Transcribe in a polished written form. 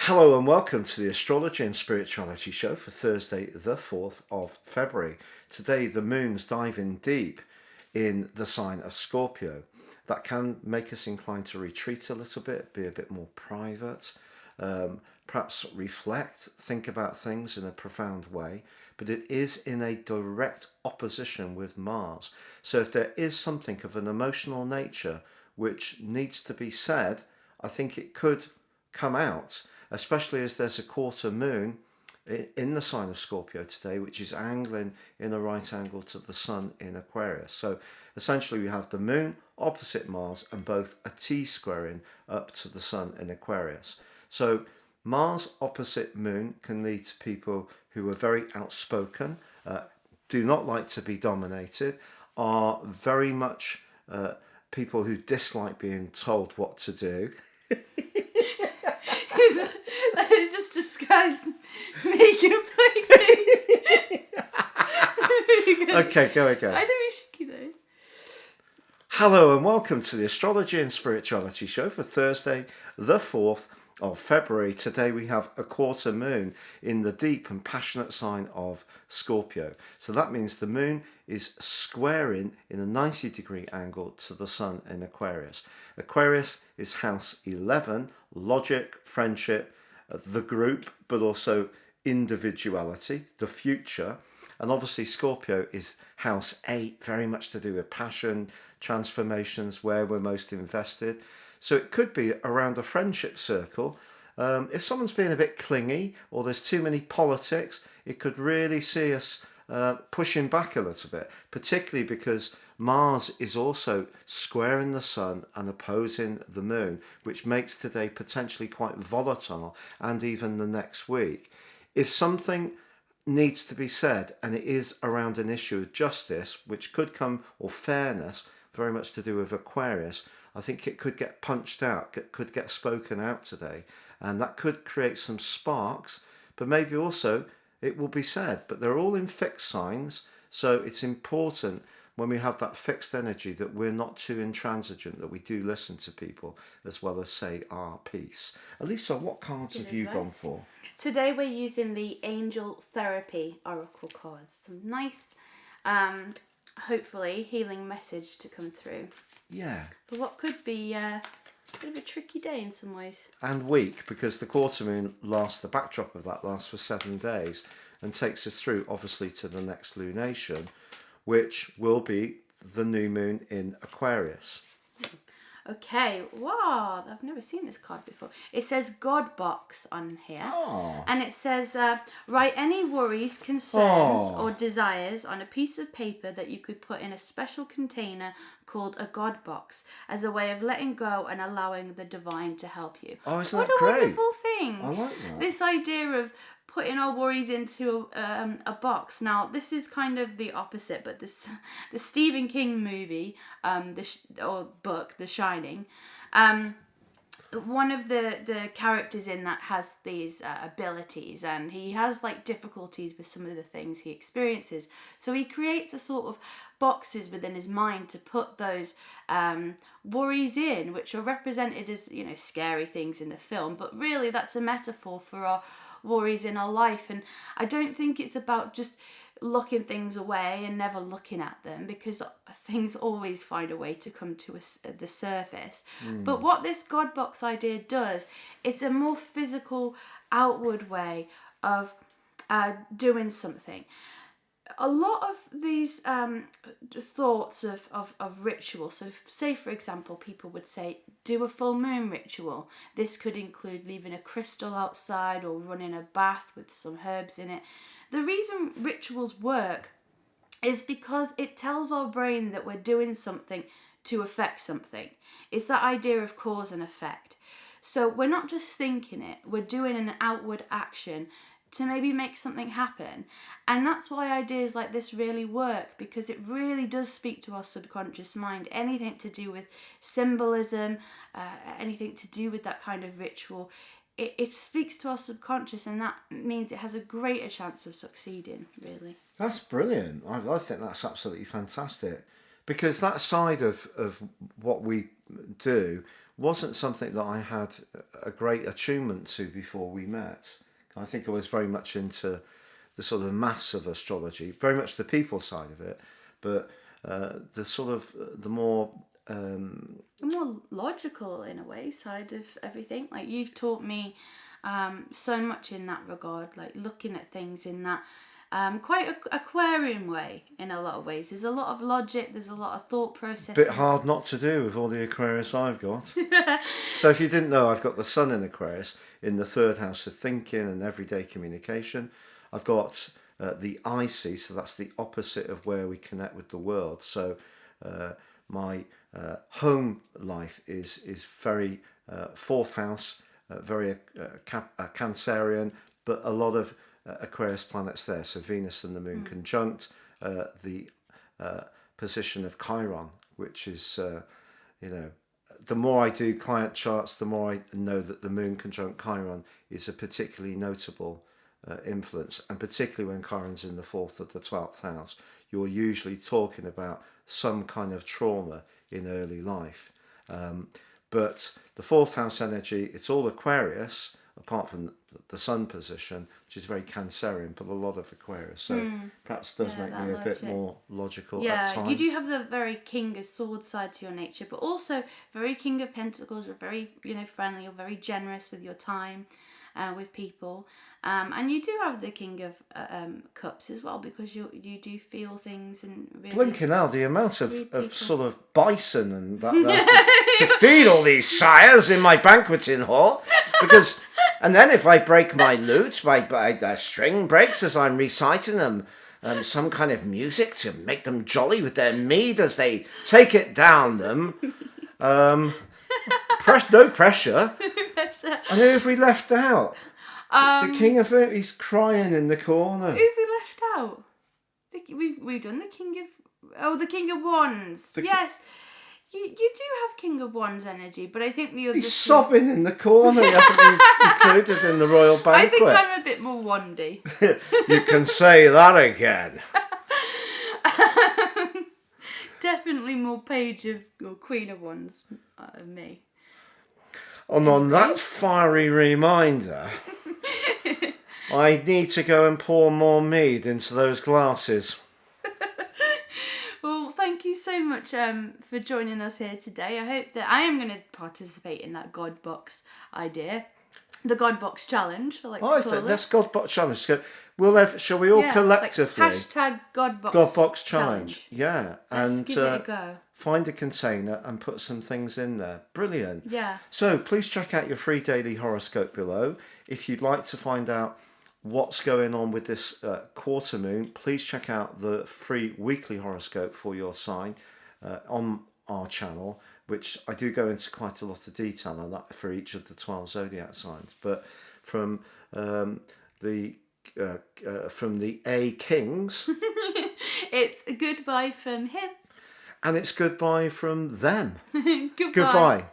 Hello and welcome to the Astrology and Spirituality show for Thursday the 4th of February. Today the moon's diving deep in the sign of Scorpio. That can make us inclined to retreat a little bit, be a bit more private, perhaps reflect, think about things in a profound way, but it is in a direct opposition with Mars. So if there is something of an emotional nature which needs to be said, I think it could come out, especially as there's a quarter moon in the sign of Scorpio today, which is angling in a right angle to the sun in Aquarius. So essentially we have the moon opposite Mars and both a T-squaring up to the sun in Aquarius. So Mars opposite moon can lead to people who are very outspoken, do not like to be dominated, are very much people who dislike being told what to do. It just describes making a plaything. Okay, go again. I think we should keep those. Hello and welcome to the Astrology and Spirituality show for Thursday, the 4th of February. Today we have a quarter moon in the deep and passionate sign of Scorpio. So that means the moon is squaring in a 90-degree angle to the sun in Aquarius. Aquarius is house 11, logic, friendship, the group, but also individuality, the future. And obviously Scorpio is house 8, very much to do with passion, transformations, where we're most invested. So it could be around a friendship circle. If someone's being a bit clingy or there's too many politics, it could really see us pushing back a little bit, particularly because Mars is also squaring the sun and opposing the moon, which makes today potentially quite volatile and even the next week. If something needs to be said and it is around an issue of justice, which could come, or fairness, very much to do with Aquarius, I think it could get punched out, it could get spoken out today, and that could create some sparks, but maybe also it will be said. But they're all in fixed signs, so it's important when we have that fixed energy that we're not too intransigent, that we do listen to people as well as say our piece. Elisa, what cards have you gone for? Today we're using the Angel Therapy Oracle cards. Some nice, hopefully, healing message to come through. Yeah. But what could be a bit of a tricky day in some ways. And week, because the quarter moon lasts, the backdrop of that lasts for 7 days and takes us through, obviously, to the next lunation, which will be the new moon in Aquarius. Okay, wow, I've never seen this card before. It says God box on here. Oh. And it says, write any worries, concerns, or desires on a piece of paper that you could put in a special container called a God box as a way of letting go and allowing the divine to help you. Oh, isn't what that great? What a wonderful thing. I like that. This idea of putting our worries into a box. Now, this is kind of the opposite, but the Stephen King movie, or book, The Shining, one of the characters in that has these abilities, and he has like difficulties with some of the things he experiences. So he creates a sort of boxes within his mind to put those worries in, which are represented as, scary things in the film, but really that's a metaphor for our worries in our life. And I don't think it's about just locking things away and never looking at them, because things always find a way to come to the surface. But what this God box idea does, it's a more physical, outward way of doing something. A lot of these thoughts of ritual, so say for example people would say do a full moon ritual. This could include leaving a crystal outside or running a bath with some herbs in it. The reason rituals work is because it tells our brain that we're doing something to affect something. It's that idea of cause and effect. So we're not just thinking it, we're doing an outward action to maybe make something happen. And that's why ideas like this really work, because it really does speak to our subconscious mind. Anything to do with symbolism, anything to do with that kind of ritual, it speaks to our subconscious, and that means it has a greater chance of succeeding, really. That's brilliant. I think that's absolutely fantastic, because that side of what we do, wasn't something that I had a great attunement to before we met. I think I was very much into the sort of maths of astrology, very much the people side of it, but the sort of the more The more logical, in a way, side of everything. Like, you've taught me so much in that regard, like looking at things in that quite aquarium way in a lot of ways. There's a lot of logic, there's a lot of thought processes. bit hard not to do with all the Aquarius I've got. So if you didn't know, I've got the Sun in Aquarius in the third house of thinking and everyday communication. I've got the IC, so that's the opposite of where we connect with the world. So my home life is very fourth house, very Cancerian, but a lot of Aquarius planets there. So Venus and the Moon conjunct, the position of Chiron, which is, the more I do client charts, the more I know that the Moon conjunct Chiron is a particularly notable influence, and particularly when Chiron's in the 4th or the 12th house, you're usually talking about some kind of trauma in early life. But the 4th house energy, it's all Aquarius, apart from the Sun position, which is very Cancerian, but a lot of Aquarius. So perhaps does make me a bit more logical at times. You do have the very King of Swords side to your nature, but also very King of Pentacles. You're very, friendly. You're very generous with your time, with people, and you do have the King of Cups as well, because you do feel things and really. Blinking hell, the amount of sort of bison and that to feed all these sires in my banqueting hall, because. And then if I break my lute, my string breaks as I'm reciting them some kind of music to make them jolly with their mead as they take it down them. No pressure. And who have we left out? The King of it, he's crying in the corner. Who have we left out? We've done the King of... the King of Wands. Yes. You do have King of Wands energy, but I think the other... He's sobbing in the corner. He hasn't been included in the royal banquet. I think I'm a bit more wandy. You can say that again. Definitely more Page of... or Queen of Wands of me. And on that fiery reminder, I need to go and pour more mead into those glasses. Well, thank you so much for joining us here today. I hope that I am going to participate in that God Box idea. The God Box Challenge, I like to call it. That's God Box Challenge. Shall we all collectively... Like hashtag God Box Challenge. Yeah. Let's give it a go. Find a container and put some things in there. Brilliant. Yeah. So please check out your free daily horoscope below. If you'd like to find out what's going on with this quarter moon, please check out the free weekly horoscope for your sign on our channel, which I do go into quite a lot of detail on that for each of the 12 zodiac signs. But from the A Kings, it's a goodbye from him, and it's goodbye from them. Goodbye. Goodbye.